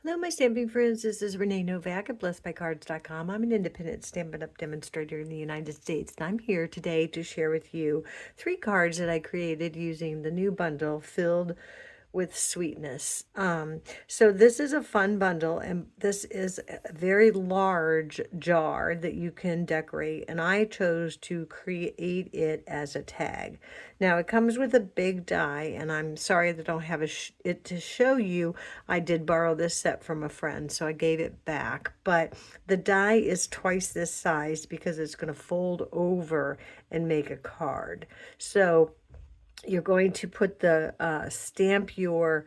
Hello, my stamping friends. This is Renee Novak at blessedbycards.com. I'm an independent Stampin' Up! Demonstrator in the United States, and I'm here today to share with you 3 cards that I created using the new bundle filled with sweetness. So this is a fun bundle, and this is a very large jar that you can decorate, and I chose to create it as a tag. Now it comes with a big die, and I'm sorry that I don't have it to show you. I did borrow this set from a friend, so I gave it back, but the die is twice this size because it's going to fold over and make a card. So you're going to put the stamp your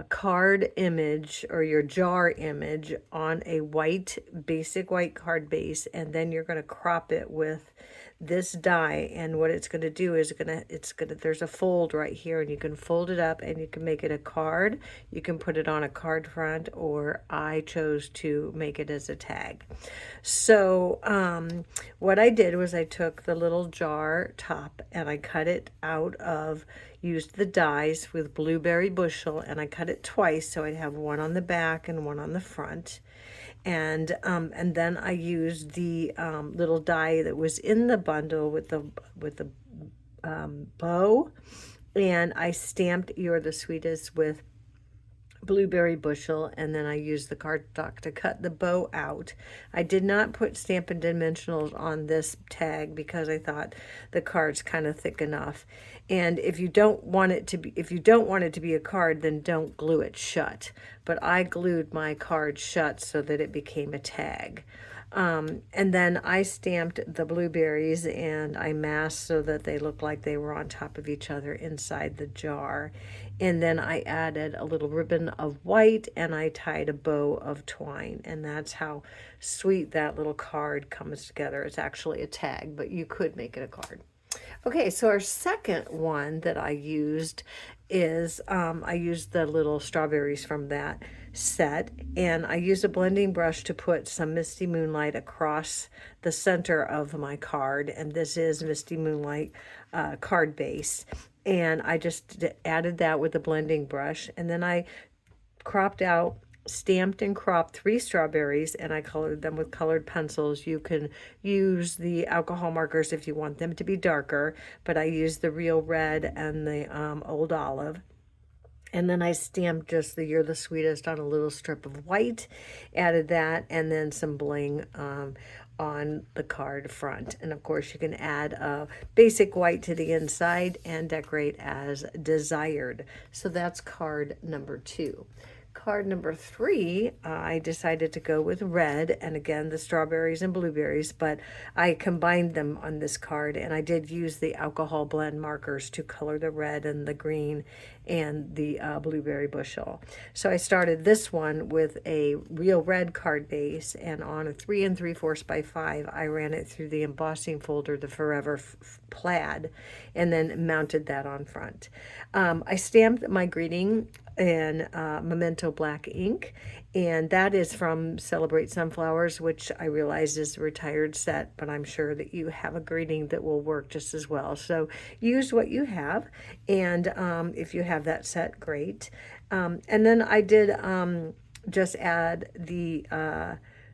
card image or your jar image on a basic white card base, and then you're going to crop it with this die. And what it's going to do is there's a fold right here, and you can fold it up and you can make it a card. You can put it on a card front, or I chose to make it as a tag. So what I did was I took the little jar top and I cut it out of, used the dies with Blueberry Bushel, and I cut it twice so I'd have one on the back and one on the front. And then I used the little die that was in the bundle with the bow, and I stamped "You're the Sweetest" with Blueberry Bushel, and then I used the cardstock to cut the bow out. I did not put Stampin' Dimensionals on this tag because I thought the card's kind of thick enough. And if you don't want it to be a card, then don't glue it shut. But I glued my card shut so that it became a tag. And then I stamped the blueberries and I masked so that they looked like they were on top of each other inside the jar. And then I added a little ribbon of white and I tied a bow of twine. And that's how sweet that little card comes together. It's actually a tag, but you could make it a card. Okay, so our second one that I used is I used the little strawberries from that set, and I used a blending brush to put some Misty Moonlight across the center of my card, and this is Misty Moonlight card base. And I just added that with the blending brush, and then I cropped out, stamped and cropped 3 strawberries, and I colored them with colored pencils. You can use the alcohol markers if you want them to be darker, but I used the real red and the old olive. And then I stamped just the "You're the Sweetest" on a little strip of white, added that, and then some bling on the card front. And of course, you can add a basic white to the inside and decorate as desired. So that's card number 2. Card number 3, I decided to go with red, and again the strawberries and blueberries, but I combined them on this card, and I did use the alcohol blend markers to color the red and the green and the Blueberry Bushel. So I started this one with a real red card base, and on a 3 3/4 by 5 I ran it through the embossing folder, the Forever Plaid, and then mounted that on front. I stamped my greeting in Memento black ink, and that is from Celebrate Sunflowers, which I realize is a retired set, but I'm sure that you have a greeting that will work just as well. So use what you have, and if you have that set, great. And then I did just add the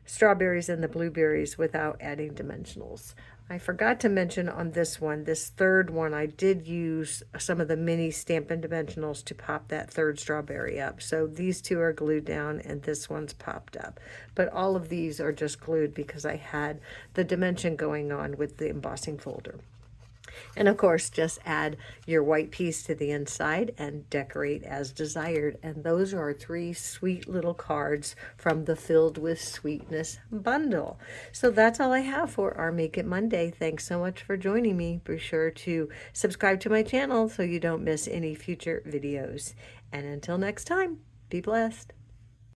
strawberries and the blueberries without adding dimensionals. I forgot to mention on this one, this third one, I did use some of the mini Stampin' Dimensionals to pop that third strawberry up. So these 2 are glued down and this one's popped up. But all of these are just glued because I had the dimension going on with the embossing folder. And of course, just add your white piece to the inside and decorate as desired. And those are 3 sweet little cards from the Filled with Sweetness bundle. So that's all I have for our Make It Monday. Thanks so much for joining me. Be sure to subscribe to my channel so you don't miss any future videos. And until next time, be blessed.